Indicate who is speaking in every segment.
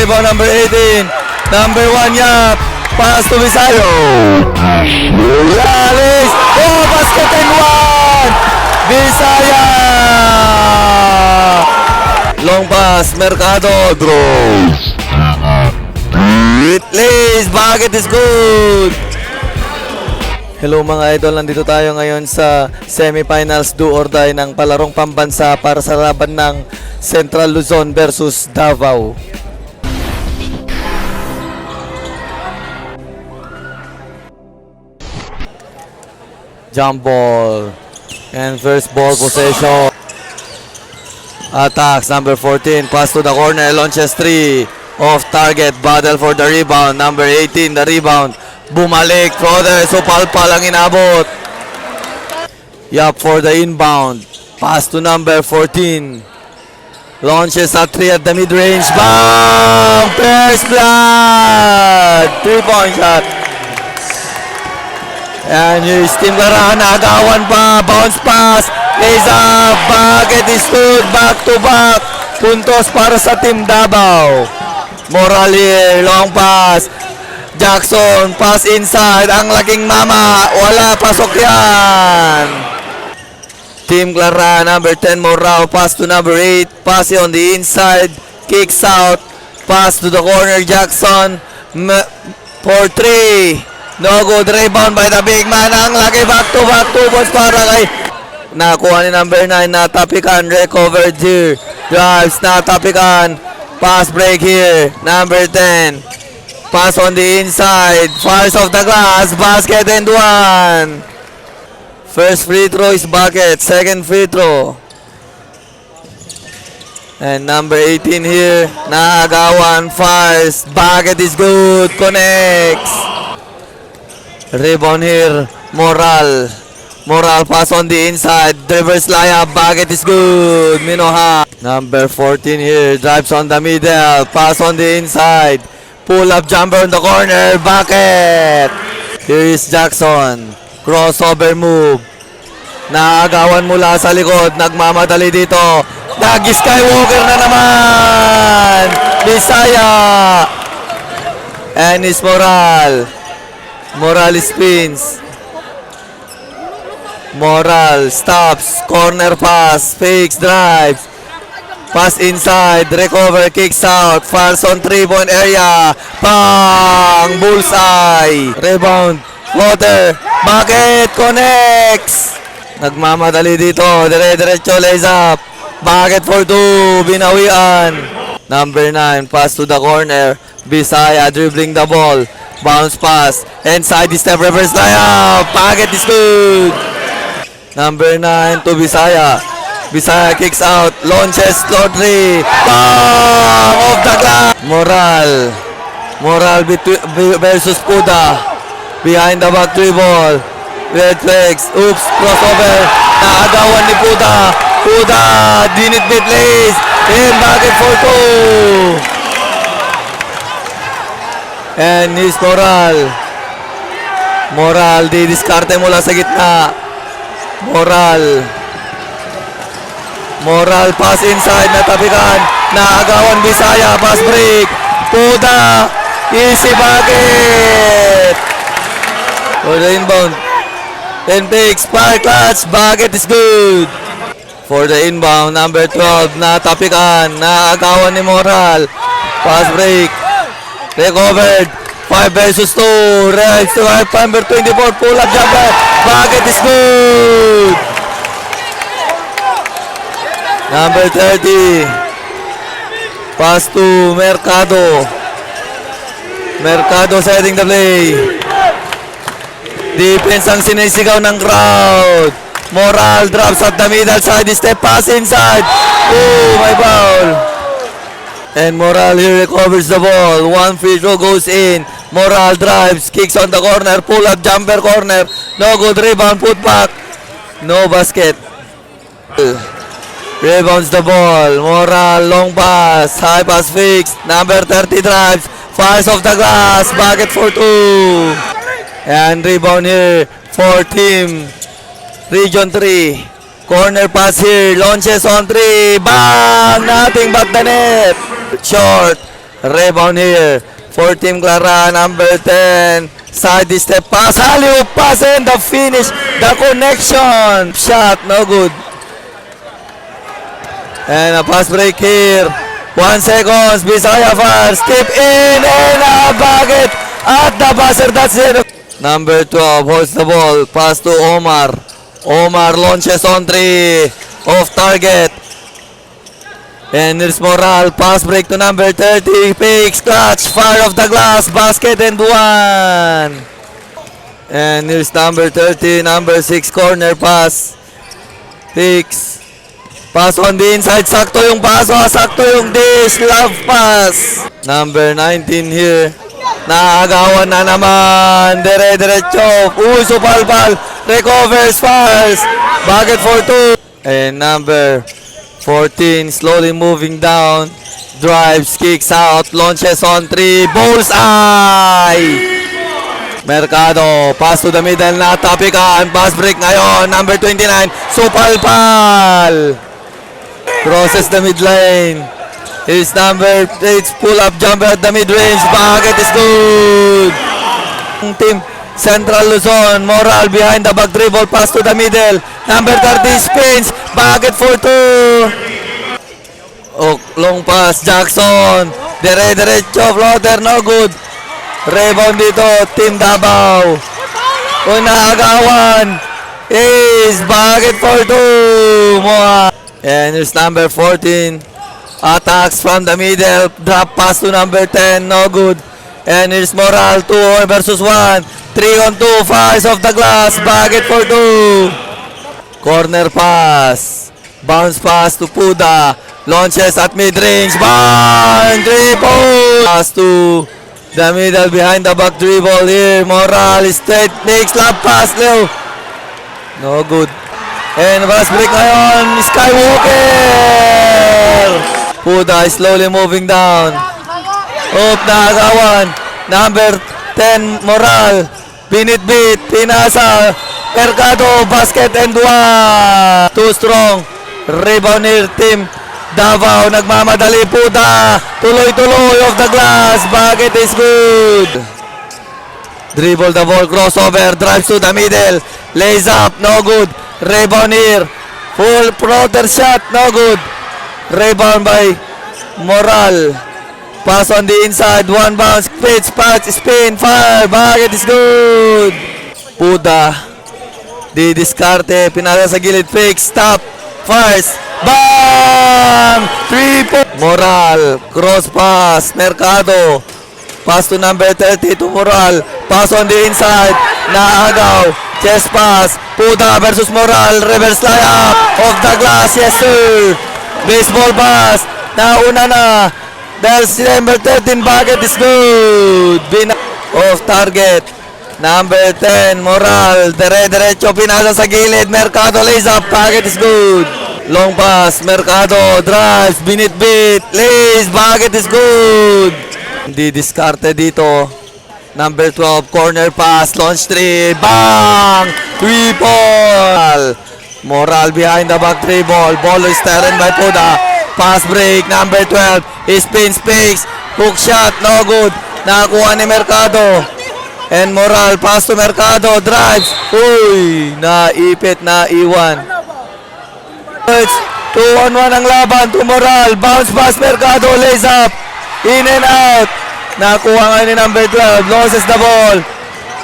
Speaker 1: Rebound number 18. Number 1, Yap. Pass to Visayo. Yalis. Oh, basket and 1. Visaya. Long pass. Mercado. Draws. Please, bucket is good. Hello mga idol, nandito tayo ngayon sa semifinals do or die ng palarong pambansa para sa laban ng Central Luzon versus Davao. Jump ball and first ball possession. Attacks number 14, pass to the corner, launches 3 off target, battle for the rebound. Number 18, the rebound. Bumalik, Crowder, so palpal ang inabot. Yap for the inbound. Pass to number 14. Launches at 3 at the mid-range. Bang! First blood! 3-point shot. And here's Team Lara, nagawan pa. Bounce pass. Lays up. Bucket is good. Back to back. Puntos para sa Team Davao. Moral here. Long pass. Jackson, pass inside, ang laking mama, wala, pasok yan. Team Clara, number 10, Morao, pass to number 8, pass on the inside, kicks out, pass to the corner, Jackson, for 3, no good, rebound by the big man, ang laki, back to back, 2 points para kay, nakuha ni number 9, natapikan, recovered here, drives, natapikan, pass break here, number 10, pass on the inside, fires off the glass, basket and 1. First free throw is bucket, second free throw. And number 18 here, naagawan, fires, bucket is good, connects. Rebound here, Moral. Moral pass on the inside, reverse layup, bucket is good, Minoha. Number 14 here, drives on the middle, pass on the inside. Pull up jumper in the corner, bucket. Here is Jackson. Crossover move. Naagawan mula sa likod, nagmamadali dito. Nagi Skywalker na naman. Bisaya. And is Moral. Moral spins. Moral stops. Corner pass. Fakes drives. Pass inside, recover, kicks out, fouls on 3-point area, bang, bullseye, rebound, water, bucket, connects, nagmamadali dito, dire-diretso, lays up, bucket for 2, binawian, number 9, pass to the corner, Bisaya dribbling the ball, bounce pass, inside the step, reverse layup, bucket is good, number 9 to Bisaya. Bisaya kicks out, launches, floor 3, bang! Off the glass! Moral. Moral versus Puda. Behind the back 3 ball. Red flags, oops, crossover. Naagawan ni Puda. Puda, dinit-bit lays. And bucket for 2. And here's Moral. Moral, didiskarte mula sa gitna. Moral. Moral pass inside, natapikan, naagawan Bisaya, pass break, Puda, easy bucket. For the inbound, 10 picks, fire clutch, bucket is good. For the inbound, number 12, natapikan, naagawan ni Moral, pass break, recovered, 5 versus 2, right to number 24, pull up jumper, bucket is good. Number 30, pass to Mercado. Mercado setting the play. Defense ang sinisigaw ng crowd. Moral drops at the middle side, step pass inside. Oh, my foul. And Moral here recovers the ball. 1 free throw goes in. Moral drives, kicks on the corner, pull up jumper corner. No good, rebound, put back. No basket. Rebounds the ball. Moral, long pass. High pass fixed. Number 30 drives. Fires off the glass. Bucket for 2. And rebound here for Team Region 3. Corner pass here. Launches on 3. Bang! Nothing but the net. Short. Rebound here for Team Clara, number 10. Side step pass, alley-oop pass, and the finish, the connection. Shot, no good. And a pass break here. 1 seconds, Bisaya fires, step in, and a bucket at the buzzer. That's it. Number 12 holds the ball, pass to Omar. Omar launches on 3, off target. And here's Moral, pass break to number 30, Picks, clutch, fire off the glass, basket and 1. And here's number 30, number 6, corner pass. Picks, pass on the inside, sakto yung paso, sakto yung dish, love pass. Number 19 here, naagawan na naman, dire-diretso, supal-pal, recovers, fires, bucket for 2. And number 14, slowly moving down, drives, kicks out, launches on 3, bullseye! Mercado, pass to the middle na tapikan, pass break ngayon, number 29, supal-pal! Crosses the mid lane. Here's number 8, pull-up jumper at the mid-range, bucket is good! Team Central Luzon, Moral behind the back dribble, pass to the middle. Number 30 spins, bucket for 2. Oh, long pass, Jackson. Dire-diretso, floater, no good. Rebound dito, Team Davao. Agawan. Is bucket for 2. Moa. And here's number 14. Attacks from the middle, drop pass to number 10, no good. And here's Moral, 2 versus 1. 3 on 2, fires off the glass, bucket for 2. Corner pass, bounce pass to Puda, launches at mid-range, bang, 3 points. Pass to the middle behind the back dribble here, Moral, straight, makes lap pass, Leo. No good. And pass break ngayon, Skywalker. Puda is slowly moving down. Naagawan, number 10, Moral. Binit-bit, pinasa, Mercado, basket and 1. Too strong. Rebound here, Team Davao, nagmamadali, Puda. Tuloy-tuloy off the glass, bucket is good. Dribble the ball, crossover, drives to the middle, lays up, no good. Rebound here, full floater shot, no good. Rebound by Moral. Pass on the inside, 1 bounce, pitch, patch, spin, fire, bucket is good. Puda, di diskarte, pinasa sa gilid, fake, stop, fires, bang! 3 points. Moral, cross pass, Mercado, pass to number 30 to Moral, pass on the inside, naagaw, chest pass, Puda versus Moral, reverse layup, off the glass, yes sir. Baseball pass, nauna na. Dahil si number 13, bucket is good. Off target. Number 10, Moral. Dire-diretso, pinasa sa gilid. Mercado lays up, bucket is good. Long pass, Mercado drives, binit-bit, lays, bucket is good. Hindi diskarte dito. Number 12, corner pass, launch 3, bang! 3 ball. Moral behind the back dribble. Ball is taken by Puda. Pass break, number 12, spins, fakes, hook shot, no good. Nakakuha ni Mercado. And Moral, pass to Mercado, drives. Uy, naipit, naiwan. It's 2-on-1 ang laban to Moral. Bounce pass, Mercado, lays up. In and out. Nakakuha nga ni number 12, loses the ball.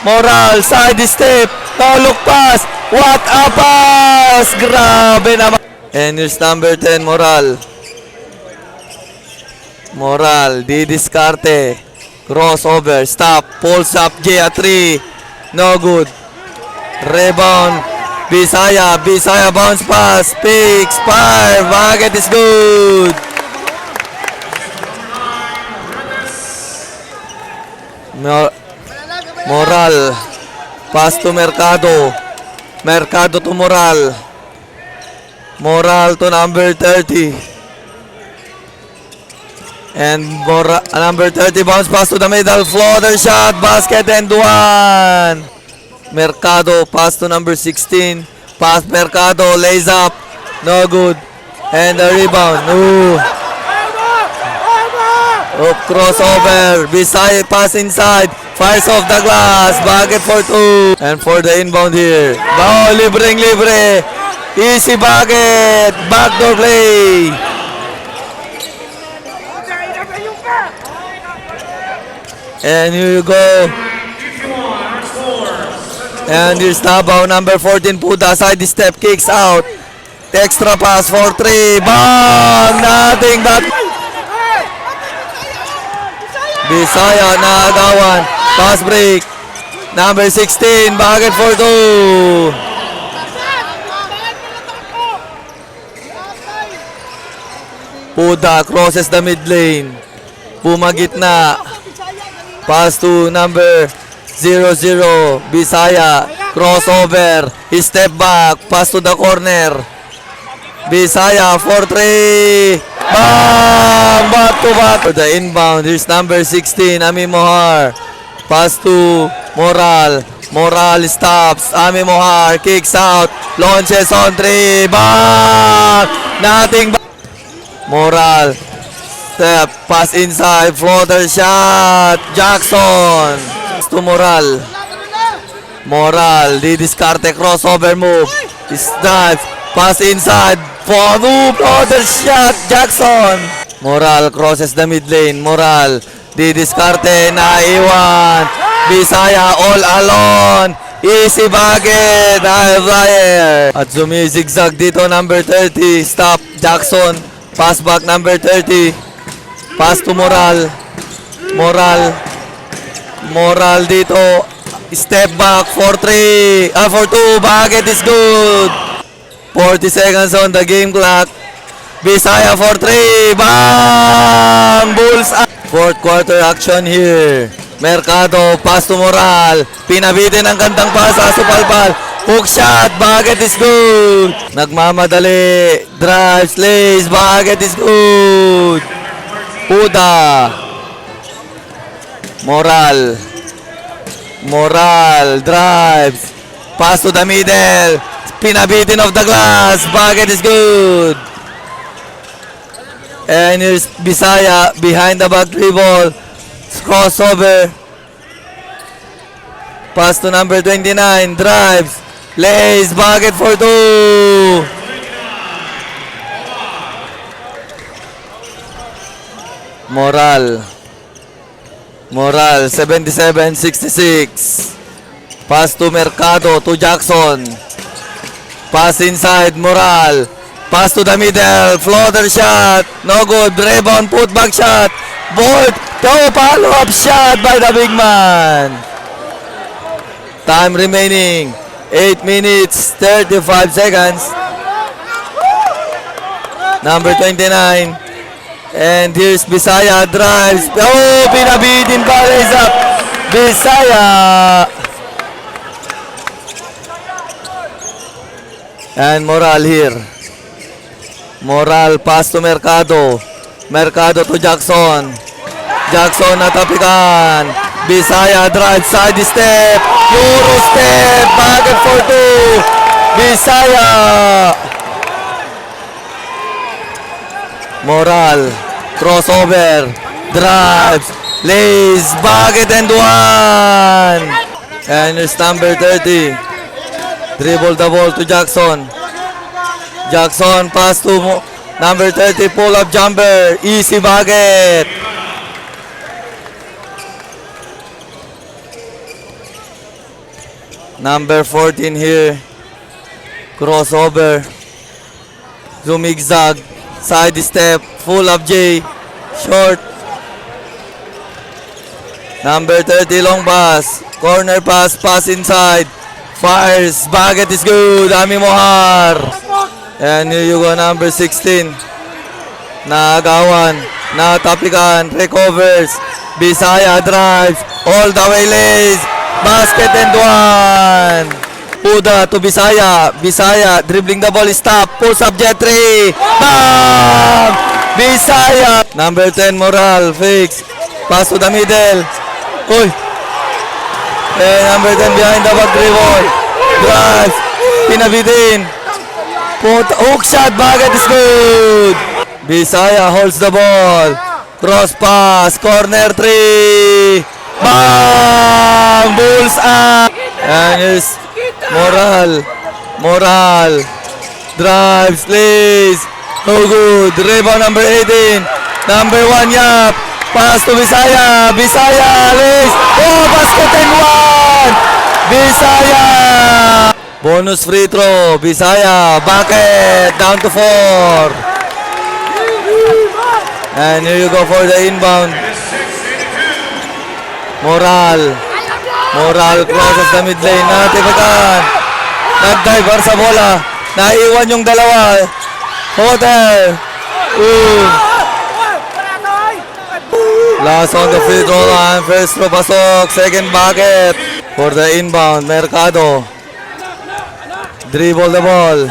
Speaker 1: Moral, side step, no look pass. What a pass! Grabe naman. And here's number 10, Moral. Moral, di diskarte. Crossover, stop, pulls up, J at 3. No good. Rebound, Bisaya, bounce pass, picks, fire, bucket is good. Moral, pass to Mercado. Mercado to Moral. Moral to number 30. And number 30 bounce pass to the middle, floater shot, basket and 1. Mercado pass to number 16. Pass Mercado, lays up, no good. And the rebound. Ooh. Oh, crossover. Bisaya pass inside. Fires off the glass. Bucket for 2. And for the inbound here. Bao, libre. Easy bucket. Backdoor play. And here you go. And here's Tabao, number 14, Puda, side step, kicks out. Extra pass for 3. Bang! Nothing but... Bisaya, naagawan. Pass break. Number 16, bucket for 2. Puda crosses the mid lane. Pumagitna. Pass to number 0-0, Bisaya, crossover, step back, pass to the corner. Bisaya, 4-3, bam! Back to back. For the inbound, here's number 16, Ami Mohar. Pass to Moral. Moral stops, Ami Mohar, kicks out, launches on 3, bam! Nothing but... Moral. Step, pass inside, floater shot, Jackson. To Moral. Moral, di discarte crossover move. Dive, pass inside, floater shot, Jackson. Moral crosses the mid lane. Moral, di discarte, naiwan. Bisaya all alone. Easy bucket, high flyer. At zigzag dito number 30. Stop, Jackson. Pass back number 30. Pass to Moral. Moral dito. Step back for 3. For 2. Bucket is good. 40 seconds on the game clock. Bisaya for 3. Bang! Bulls up. Fourth quarter action here. Mercado. Pass to Moral. Pinabitin ang gandang pasa. Supalpal. Hook shot. Bucket is good. Nagmamadali. Drives. Lays. Bucket is good. Puda. Moral drives. Pass to the middle. Pinabitin of the glass. Bucket is good. And here's Bisaya behind the back dribble. Crossover. Pass to number 29. Drives. Lays. Bucket for 2. Moral, 77-66. Pass to Mercado, to Jackson. Pass inside, Moral. Pass to the middle, floater shot. No good, rebound, put back shot. Bolt, follow-up shot by the big man. Time remaining, 8 minutes, 35 seconds. Number 29. And here's Bisaya, drives. Oh, pinabitin pa, raise up. Bisaya. And Moral here. Moral, pass to Mercado. Mercado to Jackson. Jackson natapikan. Bisaya, drive, side step. Euro step, bucket for 2. Bisaya. Moral, crossover, drives, lays, bucket and 1. And it's number 30. Dribble the ball to Jackson. Jackson pass to number 30, pull up jumper, easy bucket. Number 14 here, crossover, zigzag. Side step, full of J, short. Number 30, long pass. Corner pass, pass inside. Fires, bucket is good. Ami Mohar. And here you go, number 16. Naagawan, natapikan, recovers. Bisaya drives, all the way lays. Basket and 1. Puda to Bisaya. Bisaya dribbling the ball, stop, pulls up jet 3. Bam! Bisaya. Number 10, Moral, fakes. Pass to the middle. Uy. And number 10 behind the back dribble. Drives. Pinabitin. Hook shot, bucket is good. Bisaya holds the ball. Cross pass. Corner 3. Bang! Bullseye! And is Moral. Drives, lays. No good. Rebound number 18. Number 1, Yap. Pass to Bisaya. Bisaya, lays. Oh, basket and 1! Bisaya! Bonus free throw. Bisaya. Bucket. Down to 4. And here you go for the inbound. Moral crosses the mid lane. Natibagan. Nag-dive sa bola. Naiwan yung dalawa. Hotel. Last on the free throw line. First throw pasok. Second bucket. For the inbound. Mercado. Dribble the ball.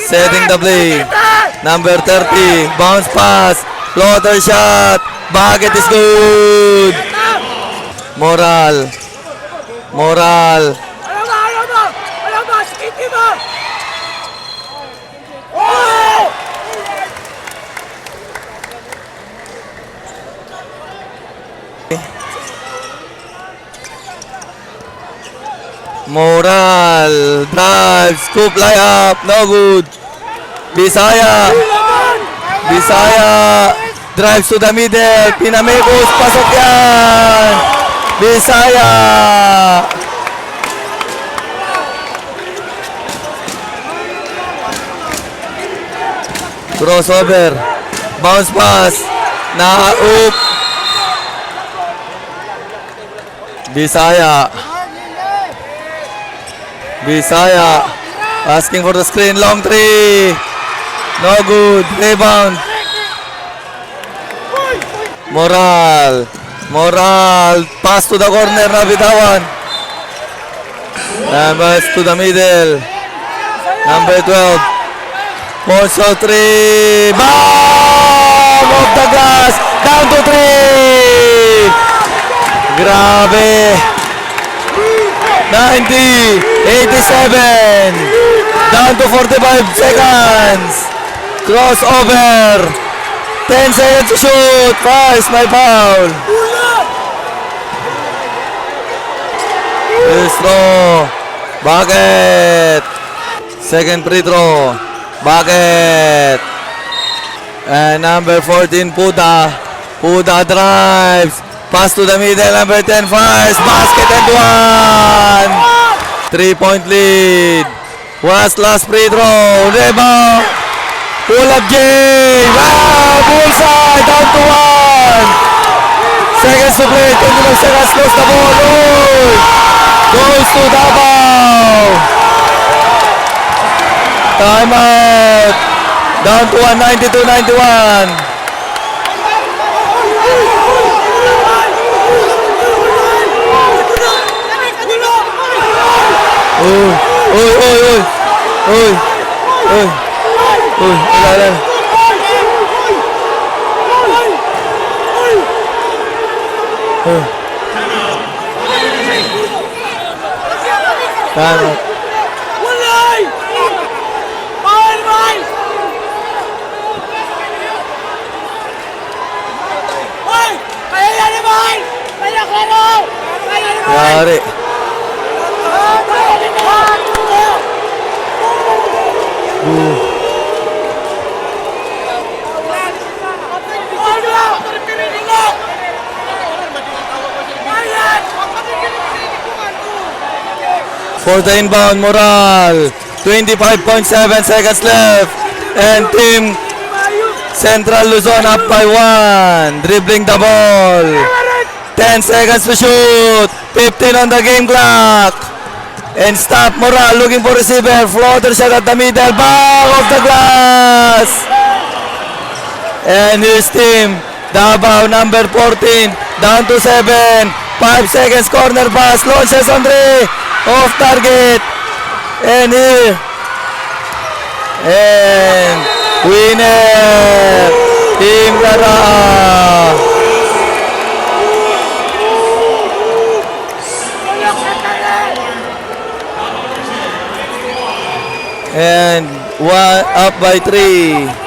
Speaker 1: Setting the play. Number 30. Bounce pass. Floater shot. Bucket is good. Moral. Moral. Drive. Scoop layup. No good. Bisaya. Drives to the middle. Pinamekos. Pasok yan. Bisaya. Crossover. Bounce pass. Na-oop. Bisaya. Asking for the screen. Long 3. No good. Rebound. Moral. Pass to the corner na bitawan. And pass to the middle. Number 12. Also 3. Bang! Off the glass. Down to 3. Grabe. 90. 87. Down to 45 seconds. Crossover. 10 seconds to shoot. First, my foul. First throw. Bucket. Second free throw. Bucket. And number 14, Puda. Puda drives. Pass to the middle. Number 10, fires. Basket and 1. 3-point lead. Last free throw. Rebound. Pull-up game! Wow! Bullseye! Down to 1! Seconds to play. 21 seconds. Close the ball. Oh! Goes to Davao. Timeout. Down to 1, 92-91. Wala. Timeout. Yari. For the inbound, Moral. 25.7 seconds left. And Team Central Luzon up by 1. Dribbling the ball. 10 seconds to shoot. 15 on the game clock. And stop. Moral looking for receiver. Floater shot at the middle. Bang off the glass. And here's Team Davao number 14. Down to 7. 5 seconds. Corner pass. Launches on 3. Off target. And here. And winner. Team Lara. And one up by 3.